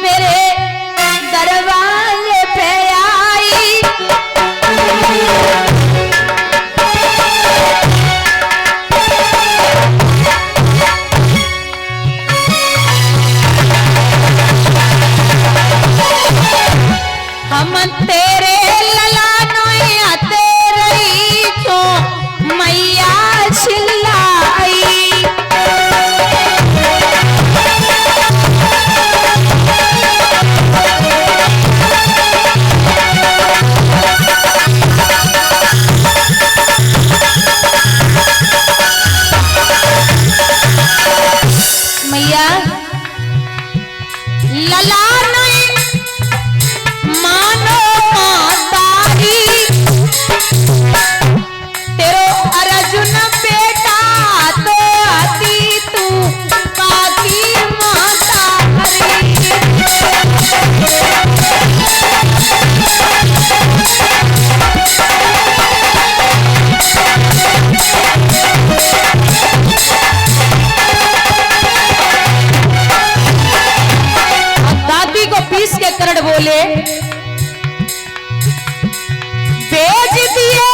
मेरे दरवाजे पे आई। हम तेरे ललानों आते रही तो मैया चिल्लाई। मैया ललानों मानो मातारी, तेरो अर्जुन बेटा तो आती तू काकी मातारी। दादी को पीस के करड़ बोले, भेज दिए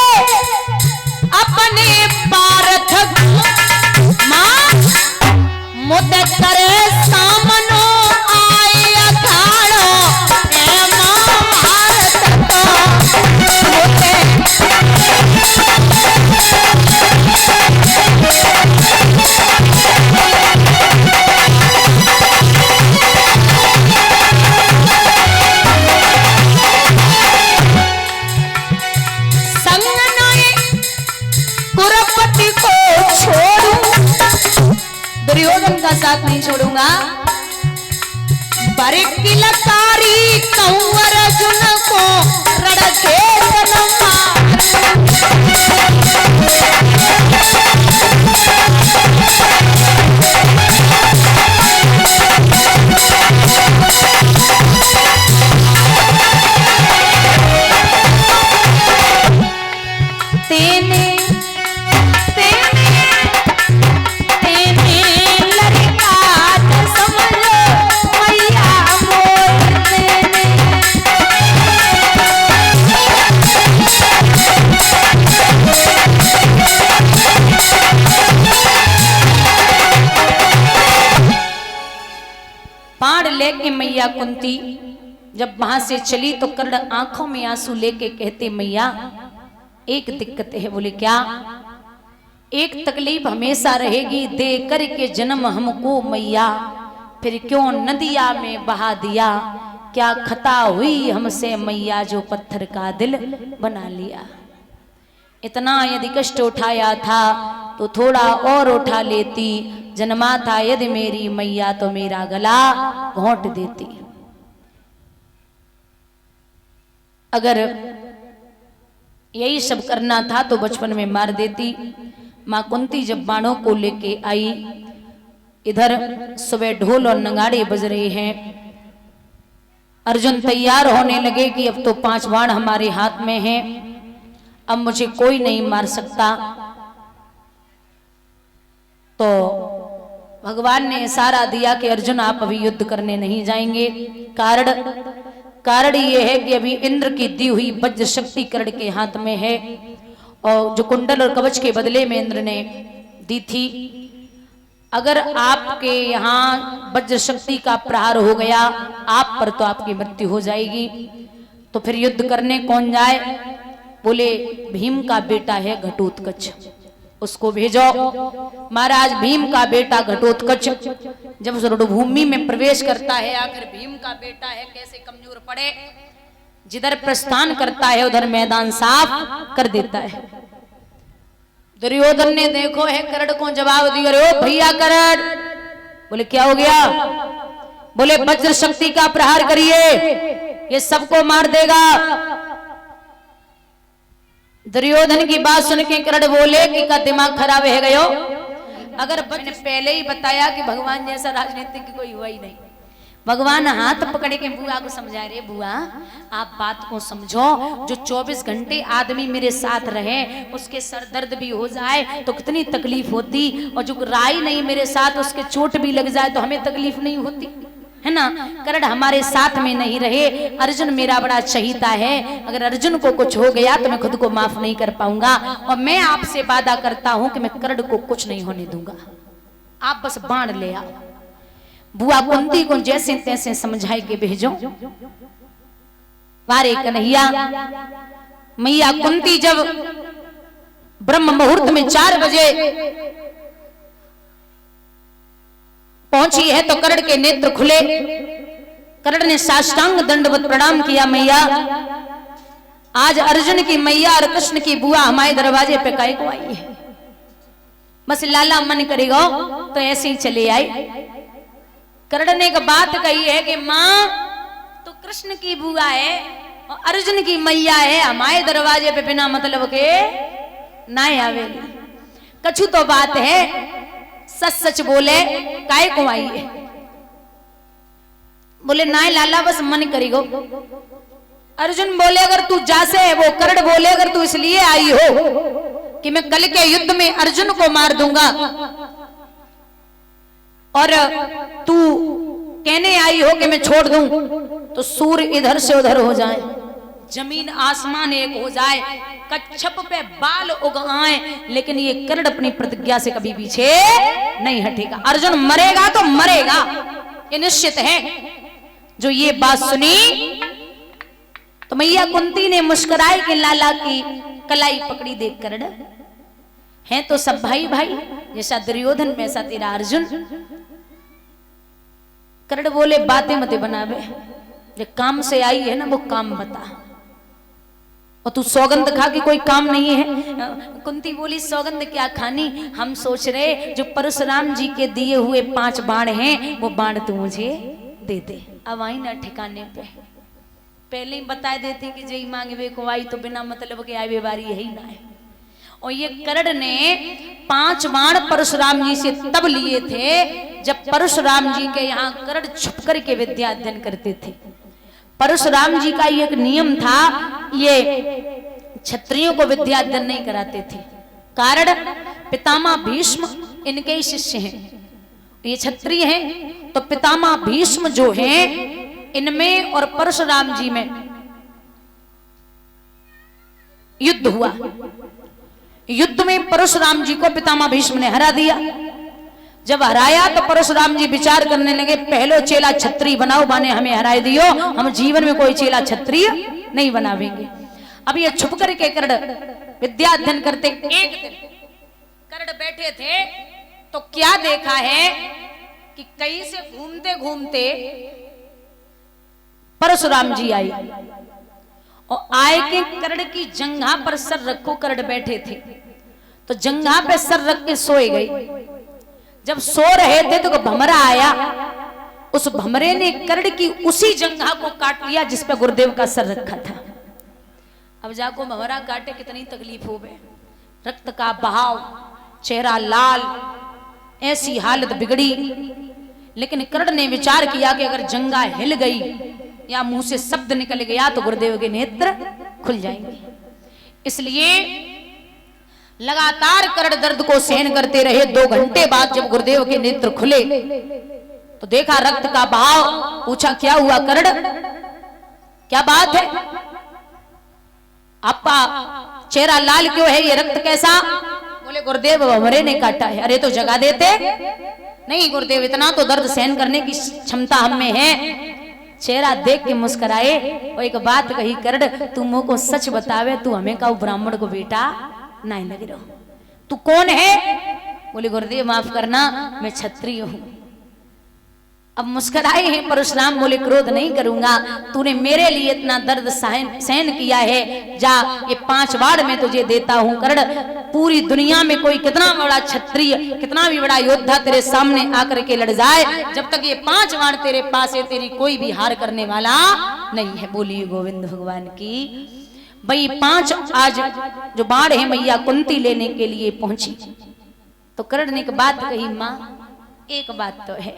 अपने पारथ मां, मुद्दे करे सामनो आए अखाड़ो ए महाभारत को मुद्दे। कुरपति को छोड़ूं, दुर्योधन का साथ नहीं छोड़ूंगा। पर किलकारी कहूं अर्जुन को रड़के तेने पाड़ लेके मैया कुंती जब वहां से चली तो कर्ण आंखों में आंसू लेके कहते, मैया एक दिक्कत है। बोले क्या? एक तकलीफ हमेशा रहेगी, दे करके जन्म हमको मैया, फिर क्यों नदिया में बहा दिया? क्या खता हुई हमसे मैया जो पत्थर का दिल बना लिया? इतना यदि कष्ट उठाया था तो थोड़ा और उठा लेती, जन्मा था यदि मेरी मैया तो मेरा गला घोंट देती। अगर यही सब करना था तो बचपन में मार देती। मां कुंती जब बाणों को लेके आई, इधर सुबह ढोल और नगाड़े बज रहे हैं, अर्जुन तैयार होने लगे कि अब तो 5 बाण हमारे हाथ में हैं, अब मुझे कोई नहीं मार सकता। तो भगवान ने इशारा दिया कि अर्जुन आप अभी युद्ध करने नहीं जाएंगे। कारण ये है कि अभी इंद्र की दी हुई वज्र शक्ति कर्ण के हाथ में है, और जो कुंडल और कवच के बदले में इंद्र ने दी थी। अगर आपके यहाँ वज्र शक्ति का प्रहार हो गया आप पर तो आपकी मृत्यु हो जाएगी। तो फिर युद्ध करने कौन जाए? बोले भीम का बेटा है घटोत्कच, उसको भेजो। महाराज भीम का बेटा घटोत्कच जब रणभूमि में प्रवेश करता है, आखिर भीम का बेटा है कैसे कमजोर पड़े, जिधर प्रस्थान करता है उधर मैदान साफ कर देता है। दुर्योधन ने देखो है कर्ण को जवाब दिया, अरे ओ भैया कर्ण। बोले क्या हो गया? बोले वज्र शक्ति का प्रहार करिए, ये सबको मार देगा। दुर्योधन की बात सुन के कर्ण बोले कि का दिमाग खराब है गयो। अगर मैंने पहले ही बताया कि भगवान जैसा राजनीतिक कोई हुआ ही नहीं। भगवान हाथ पकड़ के बुआ को समझा रहे, बुआ आप बात को समझो, जो 24 घंटे आदमी मेरे साथ रहे उसके सर दर्द भी हो जाए तो कितनी तकलीफ होती, और जो राई नहीं मेरे साथ उसके चोट भी लग जाए तो हमें तकलीफ नहीं होती। है ना। कर्ण हमारे साथ में नहीं रहे, अर्जुन मेरा बड़ा चहीता है, अगर अर्जुन को कुछ हो गया तो मैं खुद को माफ नहीं कर पाऊंगा, और मैं आपसे वादा करता हूं कि मैं कर्ण को कुछ नहीं होने दूंगा, आप बस बाण ले आओ। बुआ कुंती को जैसे तैसे समझाए के भेजो। वारे कन्हैया, मैया कुंती जब ब्रह्म मुहूर्त में 4 बजे पहुंची है तो कर्ण के नेत्र खुले। कर्ण ने साष्टांग दंडवत प्रणाम किया, मैया आज अर्जुन की मैया और कृष्ण की बुआ हमारे दरवाजे पे काहे को आई है, बस लाला मन करेगा तो ऐसे ही चले आए। कर्ण ने एक बात कही है कि मां तो कृष्ण की बुआ है और अर्जुन की मैया है, हमारे दरवाजे पे बिना मतलब के ना आवे। कछु तो बात है, सच सच बोले काहे को आई है। बोले ना लाला बस मन करेगो। अर्जुन बोले अगर तू जासे है, वो कर्ण बोले अगर तू इसलिए आई हो कि मैं कल के युद्ध में अर्जुन को मार दूंगा और तू कहने आई हो कि मैं छोड़ दूं तो सूर्य इधर से उधर हो जाए, जमीन आसमान एक हो जाए, कच्छप पे बाल उग आए, लेकिन ये कर्ण अपनी प्रतिज्ञा से कभी पीछे नहीं हटेगा। अर्जुन मरेगा तो मरेगा, ये निश्चित है। जो ये बात सुनी तो मैया कुंती ने मुस्कुराए कि लाला की कलाई पकड़ी देख कर्ण है तो सब भाई भाई, जैसा दुर्योधन वैसा तेरा अर्जुन। कर्ण बोले बातें मत बनावे, जो काम से आई है ना वो काम बता, और तू सौगंध खा के कोई काम नहीं है। कुंती बोली सौगंध क्या खानी, हम सोच रहे जो परशुराम जी के दिए हुए 5 बाण हैं वो बाण तू मुझे दे दे। अब आई ना ठिकाने पे, पहले ही बता देते कि जय मांगे को आई तो बिना मतलब के आए बारी यही ना है। और ये कर्ण ने 5 बाण परशुराम जी से तब लिए थे जब परशुराम जी के यहाँ कर्ण छुप कर के विद्या अध्ययन करते थे। परशुराम जी का एक नियम था, ये क्षत्रियों को विद्या अध्ययन नहीं कराते थे। कारण पितामह भीष्म इनके ही शिष्य हैं, ये क्षत्रिय हैं, तो पितामह भीष्म जो हैं इनमें और परशुराम जी में युद्ध हुआ। युद्ध में परशुराम जी को पितामह भीष्म ने हरा दिया। जब हराया तो परशुराम जी विचार करने लगे, पहलो चेला क्षत्रिय बनाओ, बाने हमें हराए दियो, हम जीवन में कोई चेला क्षत्रिय नहीं बनावेंगे। अब ये छुप करके कर्ण विद्या अध्ययन करते। एक दिन कर्ण बैठे थे तो क्या देखा है कि कहीं से घूमते घूमते परशुराम जी आए और आए के कर्ण की जंघा पर सर रखो, कर्ण बैठे थे तो जंघा पे सर रख के सोए गए। जब सो रहे थे तो भमरा आया, उस भमरे ने कर्ण की उसी जंघा को काट लिया जिस पे गुरुदेव का सर रखा था। अब जाको भमरा काटे कितनी तकलीफ हो गए, रक्त का बहाव, चेहरा लाल, ऐसी हालत बिगड़ी। लेकिन कर्ण ने विचार किया कि अगर जंघा हिल गई या मुंह से शब्द निकल गया तो गुरुदेव के नेत्र खुल जाएंगे। इसलिए लगातार कर्ण दर्द को सहन करते रहे। 2 घंटे बाद जब गुरुदेव के नेत्र खुले तो देखा रक्त का बहाव। पूछा क्या हुआ कर्ण, क्या बात है, आपका चेहरा लाल क्यों है, ये रक्त कैसा? बोले गुरुदेव भमरे ने काटा है। अरे तो जगा देते। नहीं गुरुदेव, इतना तो दर्द सहन करने की क्षमता हम में है। चेहरा देख के मुस्कुराए और एक बात कही, कर्ण तू मुंह को सच बतावे, तू हमें का ब्राह्मण को बेटा नहीं लग रहा, तू कौन है? बोले गुरुदेव माफ करना, मैं क्षत्रिय हूं। अब मुस्कुराए हैं परशुराम, बोले क्रोध नहीं करूंगा, तूने मेरे लिए इतना दर्द सहन किया है, जा ये 5 बाण मैं तुझे देता हूं। कर्ण पूरी दुनिया में कोई कितना बड़ा क्षत्रिय, कितना भी बड़ा योद्धा तेरे सामने आकर के लड़ जाए, जब तक ये 5 बाण तेरे पास है तेरी कोई भी हार करने वाला नहीं है। बोलिए गोविंद भगवान की। भाई 5 आज जो बाण है मैया कुंती लेने के लिए पहुंची तो कर्ण ने एक बात कही, मां एक बात तो है,